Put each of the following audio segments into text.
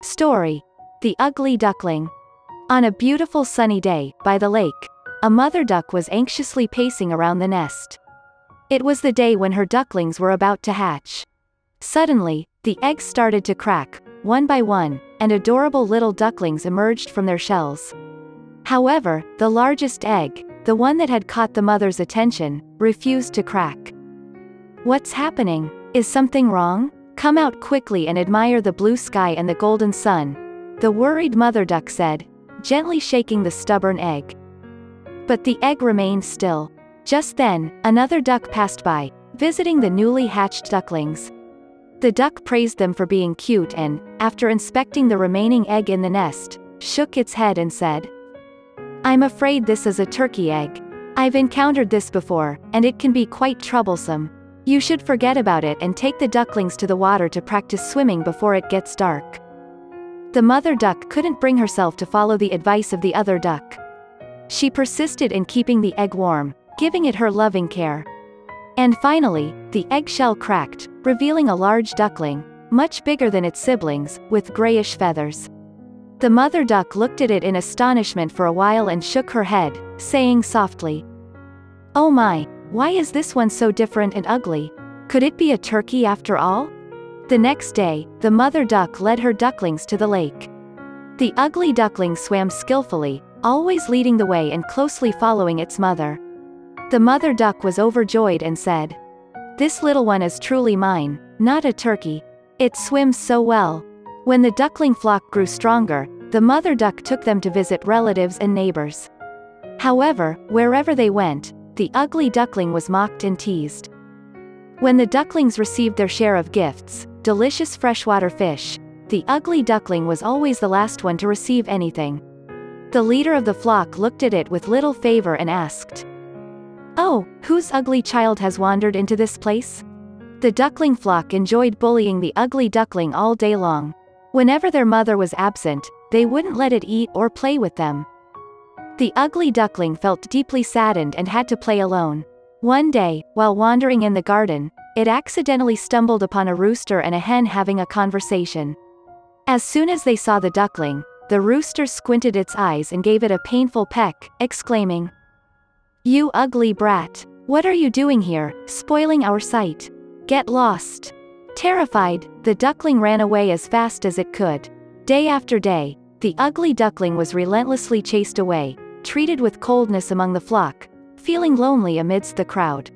Story: The Ugly Duckling. On a beautiful sunny day, by the lake, a mother duck was anxiously pacing around the nest. It was the day when her ducklings were about to hatch. Suddenly, the eggs started to crack, one by one, and adorable little ducklings emerged from their shells. However, the largest egg, the one that had caught the mother's attention, refused to crack. "What's happening? Is something wrong? Come out quickly and admire the blue sky and the golden sun," the worried mother duck said, gently shaking the stubborn egg. But the egg remained still. Just then, another duck passed by, visiting the newly hatched ducklings. The duck praised them for being cute and, after inspecting the remaining egg in the nest, shook its head and said, "I'm afraid this is a turkey egg. I've encountered this before, and it can be quite troublesome. You should forget about it and take the ducklings to the water to practice swimming before it gets dark." The mother duck couldn't bring herself to follow the advice of the other duck. She persisted in keeping the egg warm, giving it her loving care. And finally, the eggshell cracked, revealing a large duckling, much bigger than its siblings, with grayish feathers. The mother duck looked at it in astonishment for a while and shook her head, saying softly, "Oh my, why is this one so different and ugly? Could it be a turkey after all?" The next day, the mother duck led her ducklings to the lake. The ugly duckling swam skillfully, always leading the way and closely following its mother. The mother duck was overjoyed and said, "This little one is truly mine, not a turkey. It swims so well." When the duckling flock grew stronger, the mother duck took them to visit relatives and neighbors. However, wherever they went, the ugly duckling was mocked and teased. When the ducklings received their share of gifts, delicious freshwater fish, the ugly duckling was always the last one to receive anything. The leader of the flock looked at it with little favor and asked, "Oh, whose ugly child has wandered into this place?" The duckling flock enjoyed bullying the ugly duckling all day long. Whenever their mother was absent, they wouldn't let it eat or play with them. The ugly duckling felt deeply saddened and had to play alone. One day, while wandering in the garden, it accidentally stumbled upon a rooster and a hen having a conversation. As soon as they saw the duckling, the rooster squinted its eyes and gave it a painful peck, exclaiming, "You ugly brat! What are you doing here, spoiling our sight? Get lost!" Terrified, the duckling ran away as fast as it could. Day after day, the ugly duckling was relentlessly chased away, treated with coldness among the flock, feeling lonely amidst the crowd.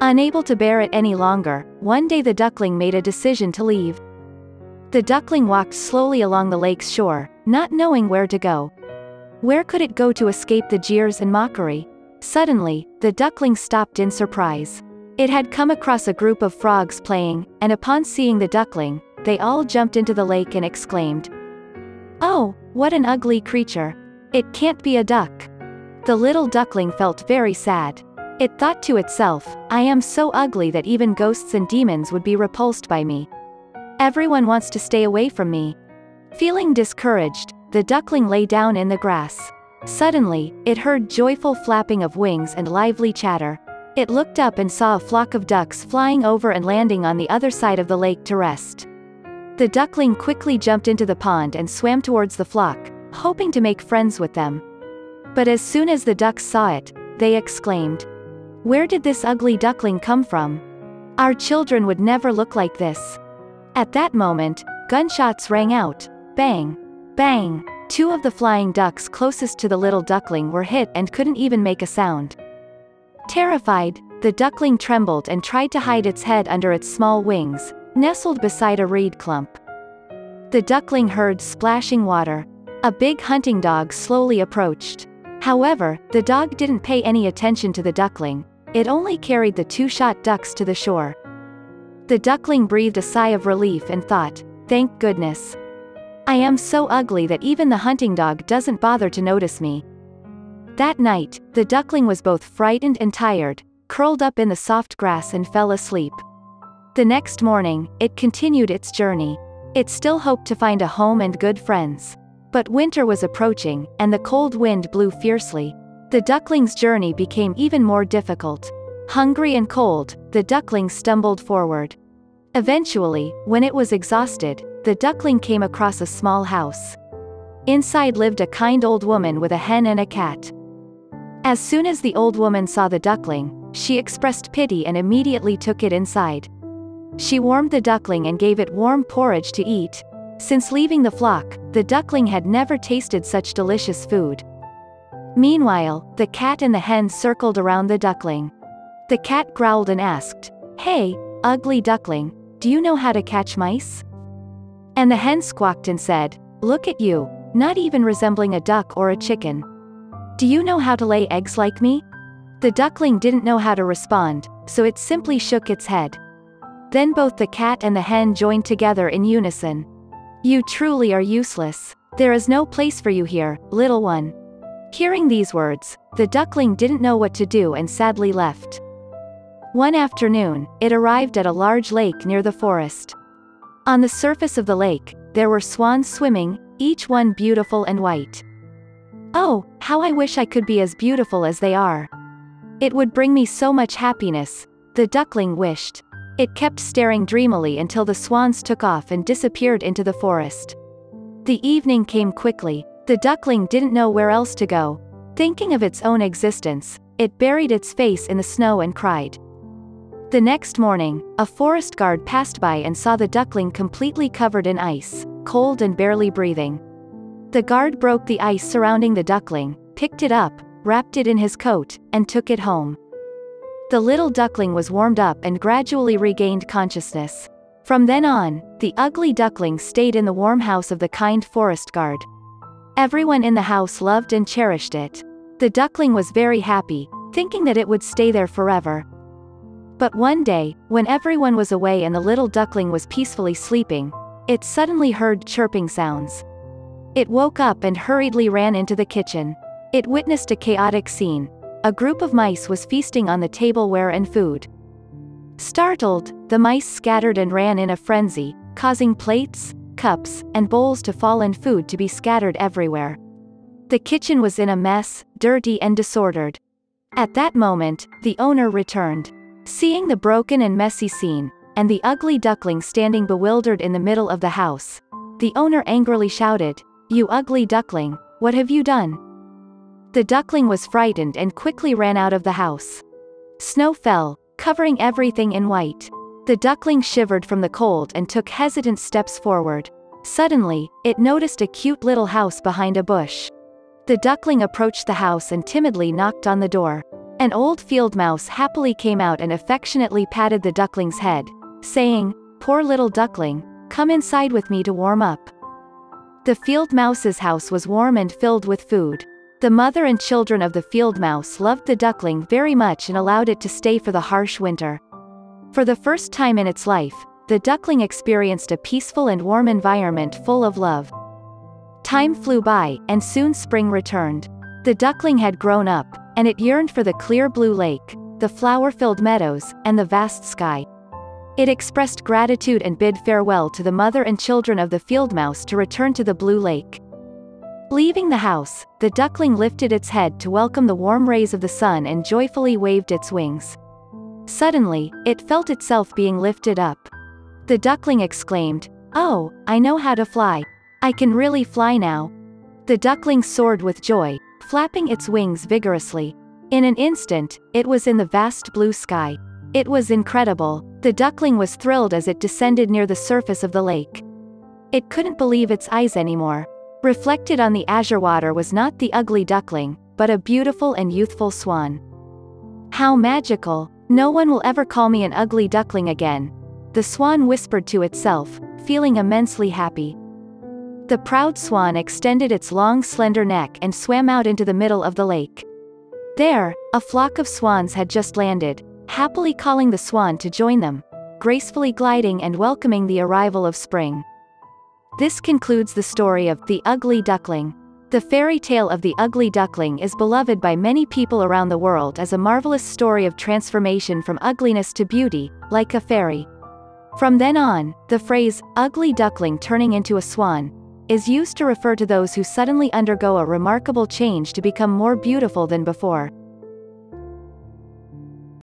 Unable to bear it any longer, one day the duckling made a decision to leave. The duckling walked slowly along the lake's shore, not knowing where to go. Where could it go to escape the jeers and mockery? Suddenly, the duckling stopped in surprise. It had come across a group of frogs playing, and upon seeing the duckling, they all jumped into the lake and exclaimed, "Oh, what an ugly creature! It can't be a duck." The little duckling felt very sad. It thought to itself, "I am so ugly that even ghosts and demons would be repulsed by me. Everyone wants to stay away from me." Feeling discouraged, the duckling lay down in the grass. Suddenly, it heard joyful flapping of wings and lively chatter. It looked up and saw a flock of ducks flying over and landing on the other side of the lake to rest. The duckling quickly jumped into the pond and swam towards the flock, hoping to make friends with them. But as soon as the ducks saw it, they exclaimed, "Where did this ugly duckling come from? Our children would never look like this." At that moment, gunshots rang out. Bang! Bang! Two of the flying ducks closest to the little duckling were hit and couldn't even make a sound. Terrified, the duckling trembled and tried to hide its head under its small wings, nestled beside a reed clump. The duckling heard splashing water. A big hunting dog slowly approached. However, the dog didn't pay any attention to the duckling. It only carried the two shot ducks to the shore. The duckling breathed a sigh of relief and thought, "Thank goodness. I am so ugly that even the hunting dog doesn't bother to notice me." That night, the duckling was both frightened and tired, curled up in the soft grass and fell asleep. The next morning, it continued its journey. It still hoped to find a home and good friends. But winter was approaching, and the cold wind blew fiercely. The duckling's journey became even more difficult. Hungry and cold, the duckling stumbled forward. Eventually, when it was exhausted, the duckling came across a small house. Inside lived a kind old woman with a hen and a cat. As soon as the old woman saw the duckling, she expressed pity and immediately took it inside. She warmed the duckling and gave it warm porridge to eat. Since leaving the flock, the duckling had never tasted such delicious food. Meanwhile, the cat and the hen circled around the duckling. The cat growled and asked, "Hey, ugly duckling, do you know how to catch mice?" And the hen squawked and said, "Look at you, not even resembling a duck or a chicken. Do you know how to lay eggs like me?" The duckling didn't know how to respond, so it simply shook its head. Then both the cat and the hen joined together in unison. "You truly are useless. There is no place for you here, little one." Hearing these words, the duckling didn't know what to do and sadly left. One afternoon, it arrived at a large lake near the forest. On the surface of the lake, there were swans swimming, each one beautiful and white. "Oh, how I wish I could be as beautiful as they are. It would bring me so much happiness," the duckling wished. It kept staring dreamily until the swans took off and disappeared into the forest. The evening came quickly. The duckling didn't know where else to go. Thinking of its own existence, it buried its face in the snow and cried. The next morning, a forest guard passed by and saw the duckling completely covered in ice, cold and barely breathing. The guard broke the ice surrounding the duckling, picked it up, wrapped it in his coat, and took it home. The little duckling was warmed up and gradually regained consciousness. From then on, the ugly duckling stayed in the warm house of the kind forest guard. Everyone in the house loved and cherished it. The duckling was very happy, thinking that it would stay there forever. But one day, when everyone was away and the little duckling was peacefully sleeping, it suddenly heard chirping sounds. It woke up and hurriedly ran into the kitchen. It witnessed a chaotic scene. A group of mice was feasting on the tableware and food. Startled, the mice scattered and ran in a frenzy, causing plates, cups, and bowls to fall and food to be scattered everywhere. The kitchen was in a mess, dirty and disordered. At that moment, the owner returned. Seeing the broken and messy scene, and the ugly duckling standing bewildered in the middle of the house, the owner angrily shouted, "You ugly duckling, what have you done?" The duckling was frightened and quickly ran out of the house. Snow fell, covering everything in white. The duckling shivered from the cold and took hesitant steps forward. Suddenly, it noticed a cute little house behind a bush. The duckling approached the house and timidly knocked on the door. An old field mouse happily came out and affectionately patted the duckling's head, saying, "Poor little duckling, come inside with me to warm up." The field mouse's house was warm and filled with food. The mother and children of the field mouse loved the duckling very much and allowed it to stay for the harsh winter. For the first time in its life, the duckling experienced a peaceful and warm environment full of love. Time flew by, and soon spring returned. The duckling had grown up, and it yearned for the clear blue lake, the flower-filled meadows, and the vast sky. It expressed gratitude and bid farewell to the mother and children of the field mouse to return to the blue lake. Leaving the house, the duckling lifted its head to welcome the warm rays of the sun and joyfully waved its wings. Suddenly, it felt itself being lifted up. The duckling exclaimed, "Oh, I know how to fly. I can really fly now." The duckling soared with joy, flapping its wings vigorously. In an instant, it was in the vast blue sky. It was incredible. The duckling was thrilled as it descended near the surface of the lake. It couldn't believe its eyes anymore. Reflected on the azure water was not the ugly duckling, but a beautiful and youthful swan. "How magical! No one will ever call me an ugly duckling again," the swan whispered to itself, feeling immensely happy. The proud swan extended its long slender neck and swam out into the middle of the lake. There, a flock of swans had just landed, happily calling the swan to join them, gracefully gliding and welcoming the arrival of spring. This concludes the story of The Ugly Duckling. The fairy tale of The Ugly Duckling is beloved by many people around the world as a marvelous story of transformation from ugliness to beauty, like a fairy. From then on, the phrase, "ugly duckling turning into a swan," is used to refer to those who suddenly undergo a remarkable change to become more beautiful than before.